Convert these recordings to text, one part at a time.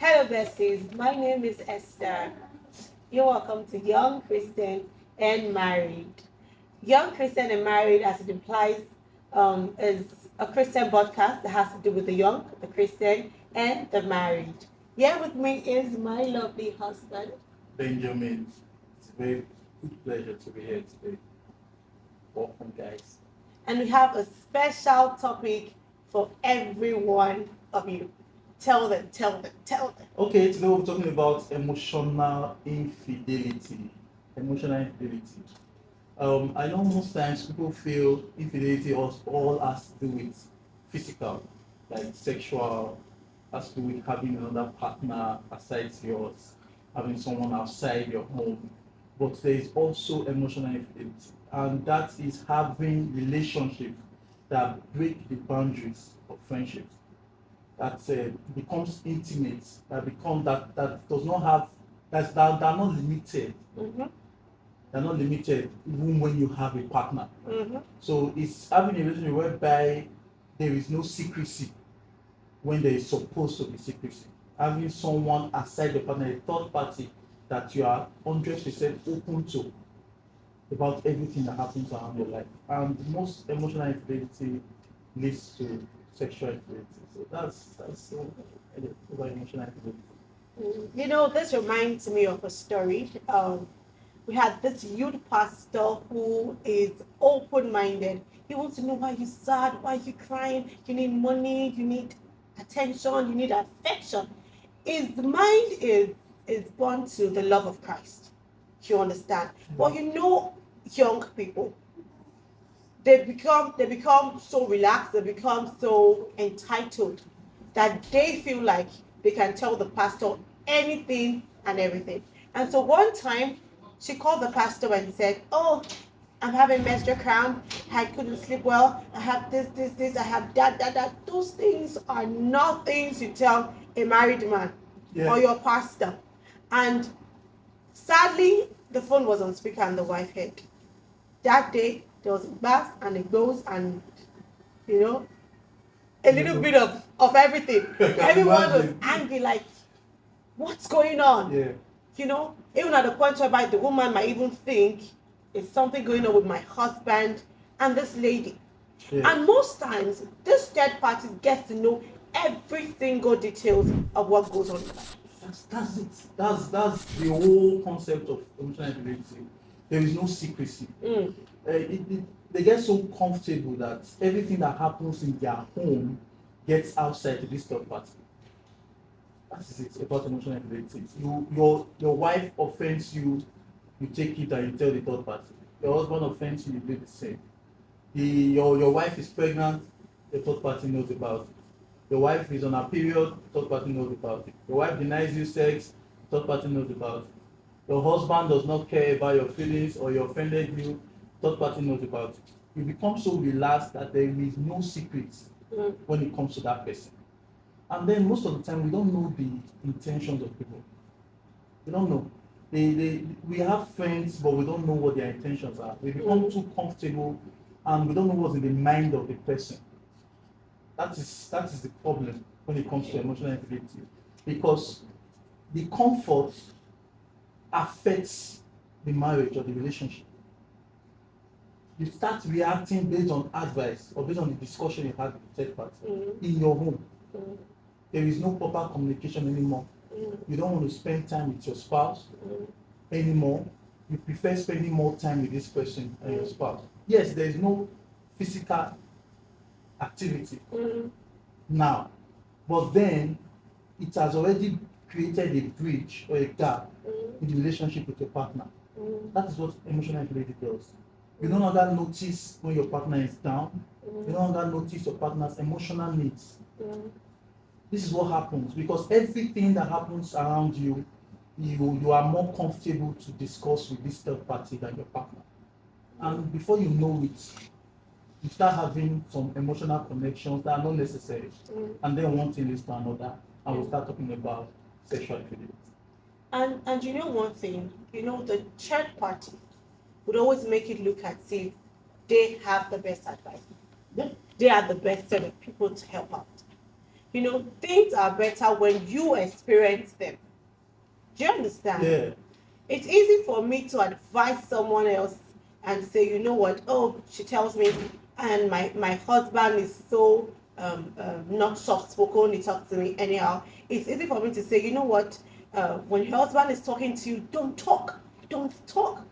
Hello, besties. My name is Esther. You're welcome to Young Christian and Married. Young Christian and Married, as it implies, is a Christian podcast that has to do with the young, the Christian, and the married. Here with me is my lovely husband, Benjamin. It's a very good pleasure to be here today. Welcome, guys. and we have a special topic for every one of you. Tell them, tell them, tell them. Okay, today we're talking about emotional infidelity. Emotional infidelity. I know most times people feel infidelity all has to do with physical, like sexual, has to do with having another partner aside yours, having someone outside your home. But there is also emotional infidelity, and that is having relationships that break the boundaries of friendships, that becomes intimate, that does not have that are not limited. Mm-hmm. They're not limited even when you have a partner. Mm-hmm. So it's having a relationship whereby there is no secrecy when there is supposed to be secrecy. Having someone aside the partner, a third party that you are 100% open to about everything that happens around your life. And most emotional infidelity leads to sexual infidelity. So that's so about emotional infidelity. You know, this reminds me of a story. We had this youth pastor who is open-minded. He wants to know why you're sad, why you're crying. You need money, you need attention, you need affection. His mind is born to the love of Christ. You understand? But you know, young people, they become so relaxed, they become so entitled that they feel like they can tell the pastor anything and everything. And so one time she called the pastor and said, "Oh, I'm having menstrual cramp. I couldn't sleep well. I have this. I have that. Those things are not things you tell a married man or your pastor." And sadly, the phone was on speaker and the wife heard. That day, there was a bath and a goes and, you know, a little bit of everything. Everyone was angry, like, what's going on? Yeah. You know, even at the point whereby the woman might even think it's something going on with my husband and this lady. Yeah. And most times, this third party gets to know every single details of what goes on. That's it. That's the whole concept of emotional infidelity. There is no secrecy. They get so comfortable that everything that happens in their home gets outside to this third party. That is it about emotional infidelity. Your wife offends you, you take it and you tell the third party. Your husband offends you, you do the same. Your wife is pregnant, the third party knows about it. Your wife is on a period, the third party knows about it. Your wife denies you sex, the third party knows about it. Your husband does not care about your feelings or you offended you, third party knows about it. You become so relaxed that there is no secrets when it comes to that person. And then most of the time we don't know the intentions of people. We don't know. We have friends, but we don't know what their intentions are. We become too comfortable and we don't know what's in the mind of the person. That is the problem when it comes to emotional infidelity. Because the comfort affects the marriage or the relationship. You start reacting based on advice or based on the discussion you had with the third party in your home. There is no proper communication anymore. You don't want to spend time with your spouse anymore. You prefer spending more time with this person than your spouse. Yes, there is no physical activity now, but then it has already created a bridge or a gap in the relationship with your partner. That is what emotional infidelity does. You no longer notice when your partner is down. You no longer notice your partner's emotional needs. This is what happens because everything that happens around you, you are more comfortable to discuss with this third party than your partner. And before you know it, you start having some emotional connections that are not necessary. And then one thing leads to another, and we'll start talking about sexual infidelity. And you know one thing, you know, the third party would always make it look as if they have the best advice. Yeah. They are the best set of people to help out. Things are better when you experience them. Do you understand? Yeah. It's easy for me to advise someone else and say, you know what, oh, she tells me, and my husband is so not soft spoken, he talks to me anyhow. It's easy for me to say, you know what, when your husband is talking to you, don't talk,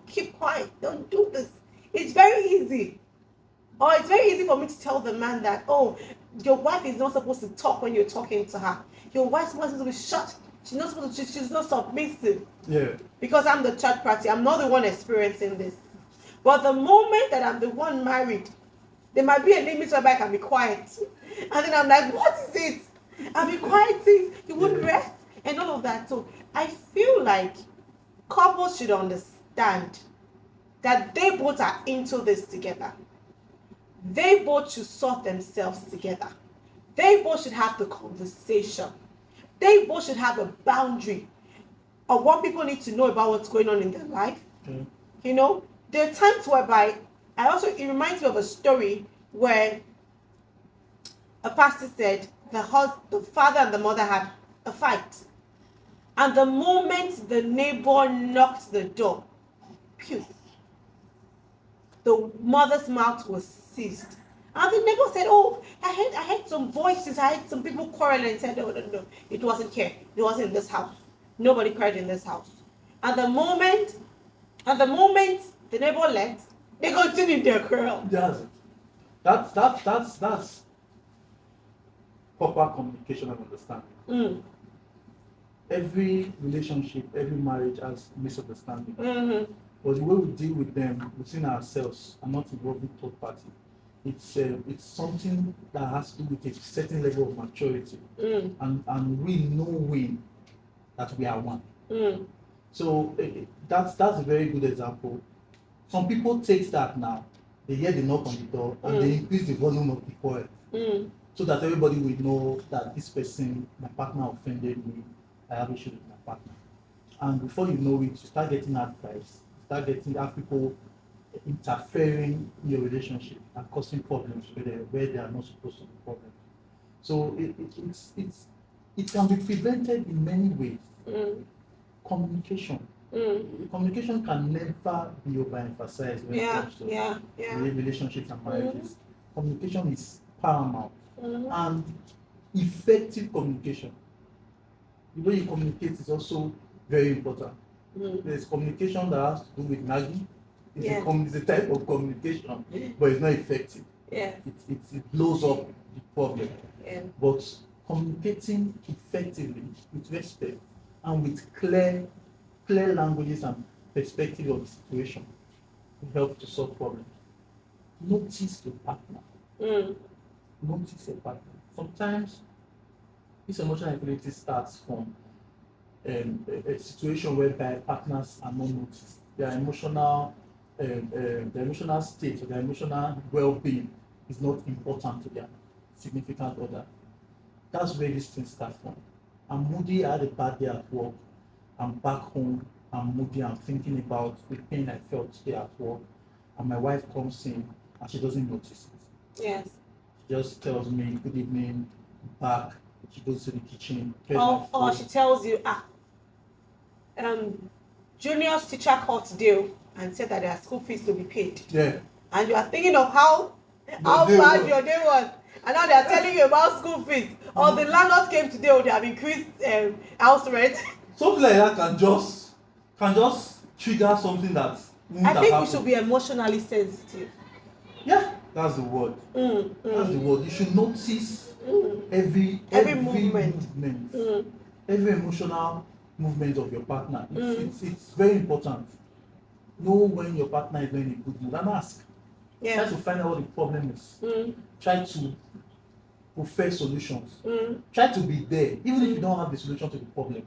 keep quiet, don't do this. It's very easy. Or it's very easy for me to tell the man that, oh, your wife is not supposed to talk when you're talking to her. Your wife's supposed to be shut. She's not submissive. Yeah. Because I'm the third party. I'm not the one experiencing this. But the moment that I'm the one married, there might be a limit whereby I can be quiet. And then I'm like, what is it? I'll be quiet since you wouldn't rest and all of that. So I feel like couples should understand that they both are into this together. They both should sort themselves together. They both should have the conversation. They both should have a boundary of what people need to know about what's going on in their life. There are times whereby it reminds me of a story where a pastor said the father and the mother had a fight. And the moment the neighbor knocked the door, pew, the mother's mouth was seized. And the neighbor said, oh, I heard some voices, I heard some people quarreling. And said, no, it wasn't here. It wasn't in this house. Nobody cried in this house. At the moment the neighbor left, they continued their quarrel. That's proper communication and understanding. Every relationship, every marriage has misunderstanding. But the way we deal with them within ourselves and not involving third party, it's something that has to do with a certain level of maturity and we knowing that we are one. So that's a very good example. Some people take that now, they hear the knock on the door and they increase the volume of the quarrel so that everybody will know that this person, my partner offended me, I have issues with my partner. And before you know it, you start getting advice, have people interfering in your relationship and causing problems where they are not supposed to be problems. So it can be prevented in many ways. Communication. Communication can never be overemphasized when it comes to relationships and marriages. Communication is paramount. And effective communication. The way you communicate is also very important. There's communication that has to do with nagging. It's a type of communication, but it's not effective. It blows up the problem. But communicating effectively with respect and with clear languages and perspective of the situation will help to solve problems. Notice your partner. Notice your partner. Sometimes this emotional infidelity starts from a situation whereby partners are not noticed. Their emotional state or their emotional well-being is not important to their significant other. That's where this thing starts from. I'm moody, I had a bad day at work. I'm back home, I'm moody, I'm thinking about the pain I felt today at work. And my wife comes in and she doesn't notice it. Yes. She just tells me, good evening, back. She goes to the kitchen. Or she tells you, Junior's teacher called today and said that their school fees to be paid. Yeah. And you are thinking of how bad your day was. And now they are telling you about school fees. Or the landlord came today, or they have increased house rent. Something like that can just trigger something that I think we should be emotionally sensitive. Yeah, that's the word. That's the word. You should notice every movement. Every emotional movement of your partner. It's very important. Know when your partner is in a good mood and ask. Try to find out what the problem is. Try to prefer solutions. Try to be there, even if you don't have the solution to the problem.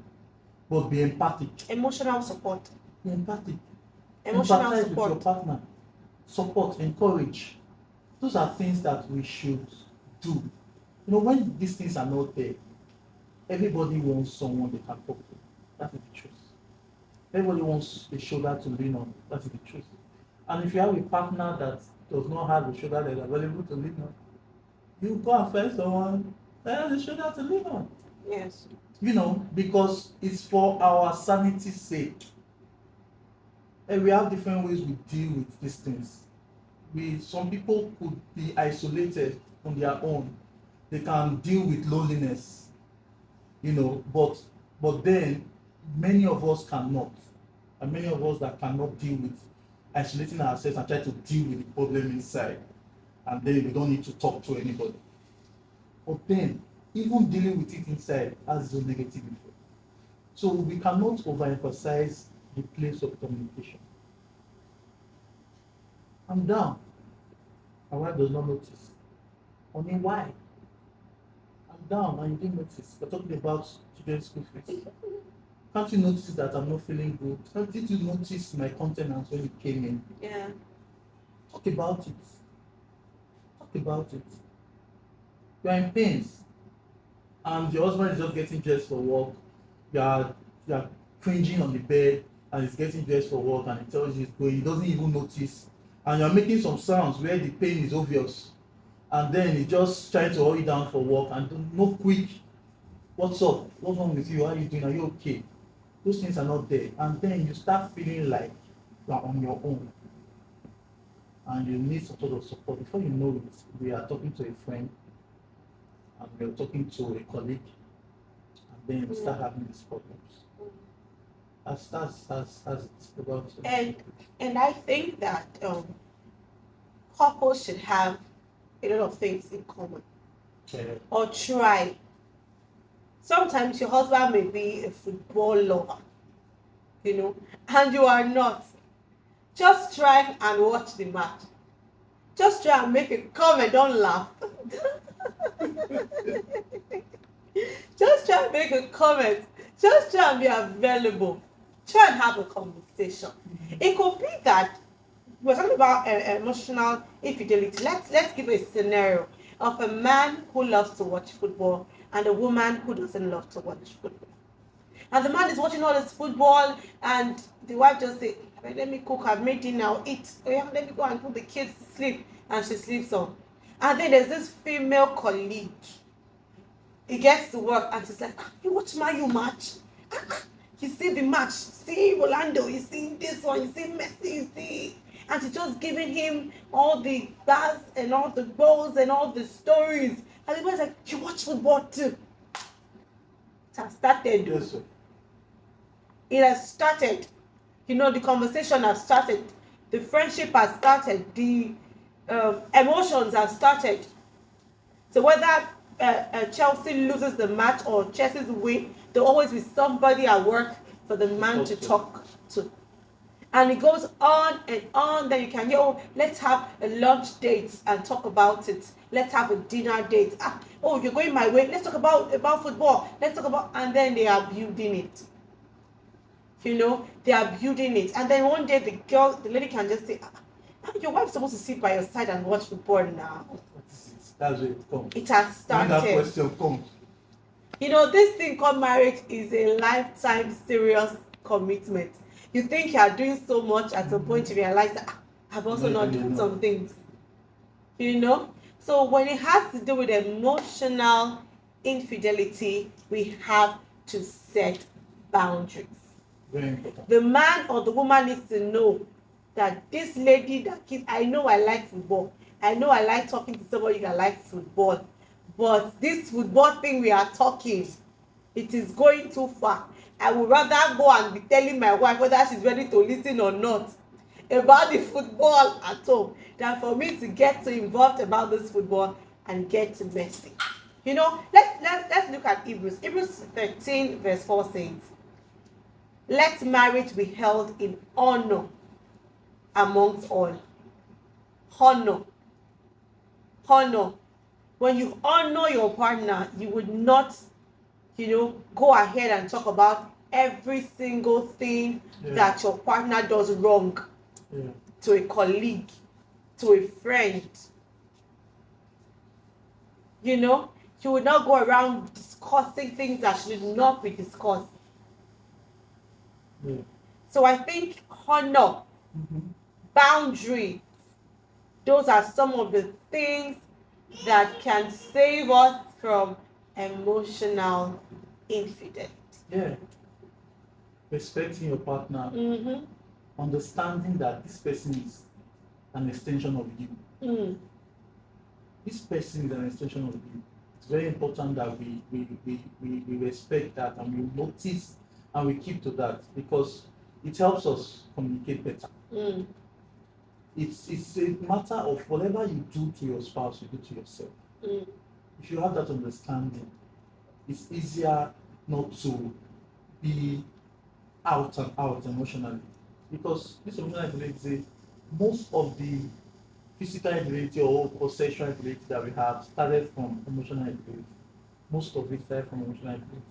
But be empathic. Emotional support. Be empathic. Emotional empathize support. with your partner. Support, encourage. Those are things that we should do. When these things are not there, everybody wants someone they can talk to. That is the truth. Everybody wants a shoulder to lean on. That is the truth. And if you have a partner that does not have a shoulder that is available to lean on, you go and find someone That is a shoulder to lean on. Yes. Because it's for our sanity's sake. And we have different ways we deal with these things. Some people could be isolated on their own. They can deal with loneliness, but then many of us cannot. And many of us that cannot deal with isolating ourselves and try to deal with the problem inside. And then we don't need to talk to anybody. But then, even dealing with it inside has its own negative effect. So we cannot overemphasize the place of communication. I'm down. My wife does not notice. Honey, why? I'm down and you didn't notice. We're talking about children's school fees. Can't you notice that I'm not feeling good? Did you notice my countenance when you came in? Yeah. Talk about it. Talk about it. You are in pains. And your husband is just getting dressed for work. You are cringing on the bed and he's getting dressed for work and he tells you he's going. He doesn't even notice. And you're making some sounds where the pain is obvious. And then he's just trying to hold you down for work and no quick. What's up? What's wrong with you? How are you doing? Are you okay? Those things are not there. And then you start feeling like you are on your own. And you need some sort of support. Before you know it, we are talking to a friend and we are talking to a colleague. And then we start having these problems. That's about And I think that couples should have a lot of things in common. Or try. Sometimes your husband may be a football lover, and you are not. Just try and watch the match. Just try and make a comment, don't laugh. Just try and make a comment. Just try and be available. Try and have a conversation. It could be that we're talking about emotional infidelity. Let's give a scenario of a man who loves to watch football and a woman who doesn't love to watch football. And the man is watching all this football and the wife just say, let me cook, I've made dinner, I'll eat. Oh yeah, let me go and put the kids to sleep. And she sleeps on. And then there's this female colleague. He gets to work and she's like, you watch my match? You see the match, see Rolando, you see this one, you see Messi, you see. And she's just giving him all the buzz and all the goals and all the stories. And the boy's like, you watch football too. It has started. Yes, sir. It has started. The conversation has started. The friendship has started. The emotions have started. So whether Chelsea loses the match or Chelsea's win, there'll always be somebody at work for the man to talk to. And it goes on and on. Then you can hear, oh, let's have a lunch date and talk about it. Let's have a dinner date. Oh, you're going my way. Let's talk about football. Let's talk about, and then they are building it. They are building it. And then one day the lady can just say, your wife's supposed to sit by your side and watch football now. That's where it comes. It has started. When that question comes. This thing called marriage is a lifetime serious commitment. You think you are doing so much at a point you realize that I've also not done some things. So when it has to do with emotional infidelity, we have to set boundaries. Very important. The man or the woman needs to know that this lady I know I like football. I know I like talking to somebody that likes football. But this football thing we are talking, it is going too far. I would rather go and be telling my wife whether she's ready to listen or not about the football at home than for me to get so involved about this football and get messy. Let's look at Hebrews. Hebrews 13 verse 4 says, let marriage be held in honor amongst all. Honor. When you honor your partner, you would not go ahead and talk about every single thing that your partner does wrong to a colleague, to a friend. You would not go around discussing things that should not be discussed. So I think honor, boundary, those are some of the things that can save us from emotional infidelity. Yeah. Respecting your partner, Mm-hmm. understanding that this person is an extension of you. This person is an extension of you. It's very important that we respect that and we notice and we keep to that because it helps us communicate better. It's a matter of whatever you do to your spouse, you do to yourself. If you have that understanding, it's easier not to be out and out emotionally. Because this emotional infidelity, most of the physical infidelity or sexual infidelity that we have started from emotional infidelity. Most of it started from emotional infidelity.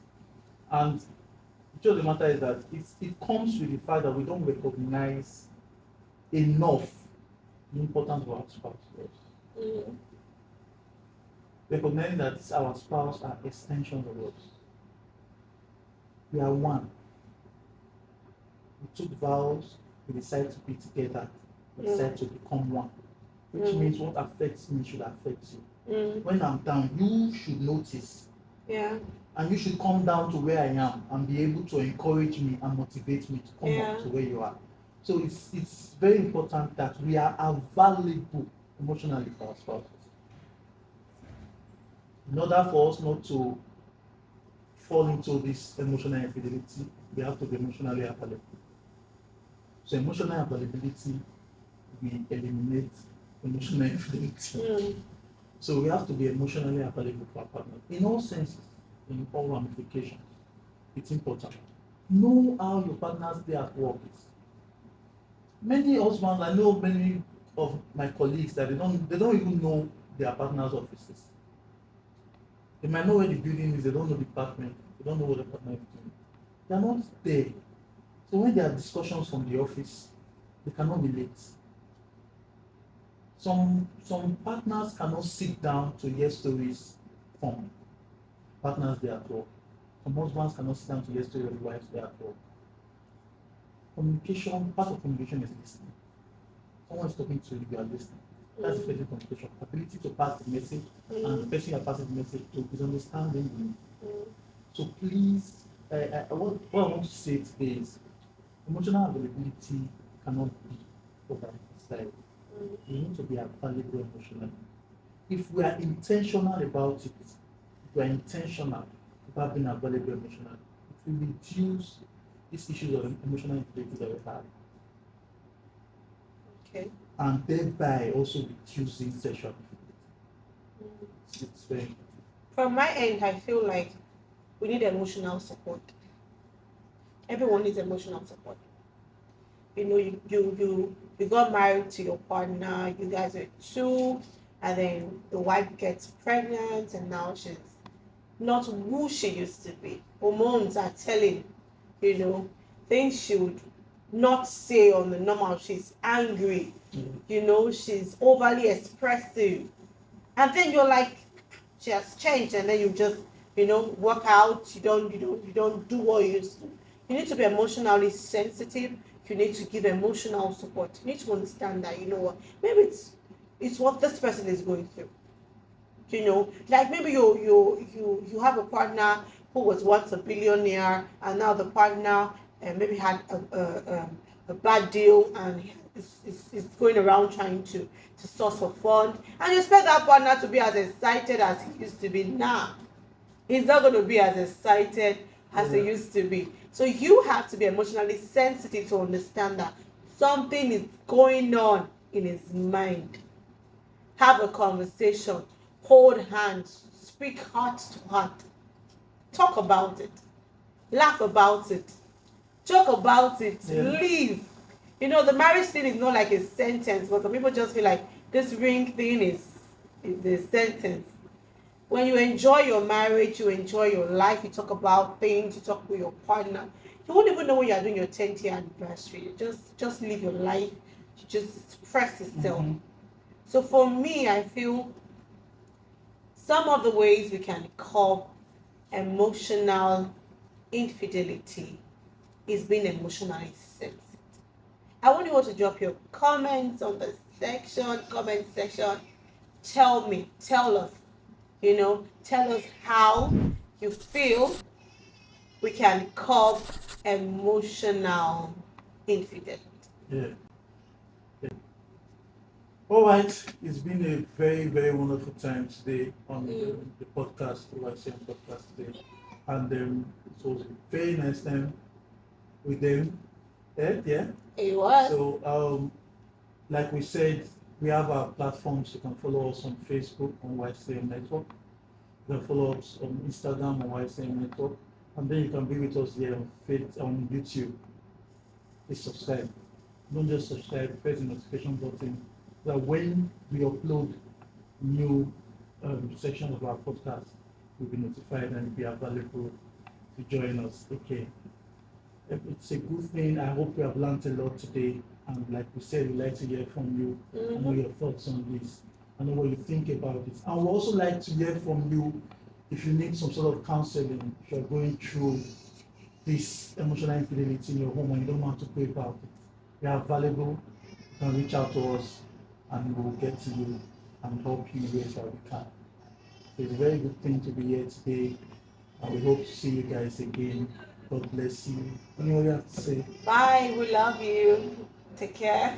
And the truth of the matter is that it comes with the fact that we don't recognize enough the importance of our spouse to us. Recognizing that our spouse are extensions of us. We are one. We took vows, we decided to be together, we decided to become one. Which means what affects me should affect you. When I'm down, you should notice. Yeah. And you should come down to where I am and be able to encourage me and motivate me to come up to where you are. So it's very important that we are available emotionally for our spouses. In order for us not to fall into this emotional infidelity, we have to be emotionally available. So emotional availability, we eliminate emotional infidelity. So we have to be emotionally available for our partner in all senses, in all ramifications. It's important. Know how your partner's day at work is. Many husbands, I know many of my colleagues that they don't even know their partner's offices. They might know where the building is, they don't know the department, they don't know what the partner is doing. They are not there. So when there are discussions from the office, they cannot relate. Some partners cannot sit down to hear stories from partners they are at work. Some husbands cannot sit down to hear stories of wives they are at work. Communication, part of communication is listening. Someone is talking to you, you are listening. That's effective communication. Ability to pass the message, and the person you are passing the message to is understanding you. So please, what I want to say today is emotional availability cannot be overemphasized. We need to be available emotionally. If we are intentional about it, if we are intentional about being available emotionally, it will reduce these issues of emotional infidelity that we have. Okay. And thereby also reducing sexual infidelity. It's very important. From my end, I feel like we need emotional support. Everyone needs emotional support. You know, you got married to your partner, you guys are two, and then the wife gets pregnant, and now she's not who she used to be. Hormones are telling, you know, things she would not say on the normal. She's angry, you know, she's overly expressive. And then you're like, she has changed, and then you just, you know, work out, you don't do what you used to. You need to be emotionally sensitive. You need to give emotional support. You need to understand that, you know what, maybe it's what this person is going through. You know, like maybe you have a partner who was once a billionaire, and now the partner maybe had a bad deal, and is going around trying to source for fund, and you expect that partner to be as excited as he used to be. Now he's not going to be as excited as he used to be. So you have to be emotionally sensitive to understand that something is going on in his mind. Have a conversation, hold hands, speak heart to heart, talk about it, laugh about it, joke about it, leave. You know, the marriage thing is not like a sentence, but some people just feel like this ring thing is a sentence. When you enjoy your marriage, you enjoy your life, you talk about things, you talk with your partner. You won't even know when you're doing your 10th year anniversary. You just live your life, you just express yourself. So for me, I feel some of the ways we can curb emotional infidelity is being emotionally sensitive. I want you all to drop your comments on the comment section. Tell us, Tell us how you feel we can curb emotional infidelity. Yeah. Yeah. All right. It's been a very, very wonderful time today on the podcast, the YCM podcast today. And it was a very nice time with them. Yeah. It was. So, like we said, we have our platforms. You can follow us on Facebook on YCM Network. You can follow us on Instagram on YCM Network. And then you can be with us here on YouTube. Please subscribe. Don't just subscribe, press the notification button so that when we upload new section of our podcast, you'll be notified and be available to join us. Okay. It's a good thing. I hope you have learned a lot today. And like we said, we'd like to hear from you. I know your thoughts on this. I know what you think about this. And we'd also like to hear from you if you need some sort of counseling, if you're going through this emotional infidelity in your home and you don't know how to go about it. We are available. You can reach out to us and we'll get to you and help you wherever we can. So it's a very good thing to be here today. And we hope to see you guys again. God bless you. Anyone you have to say? Bye. We love you. Take care.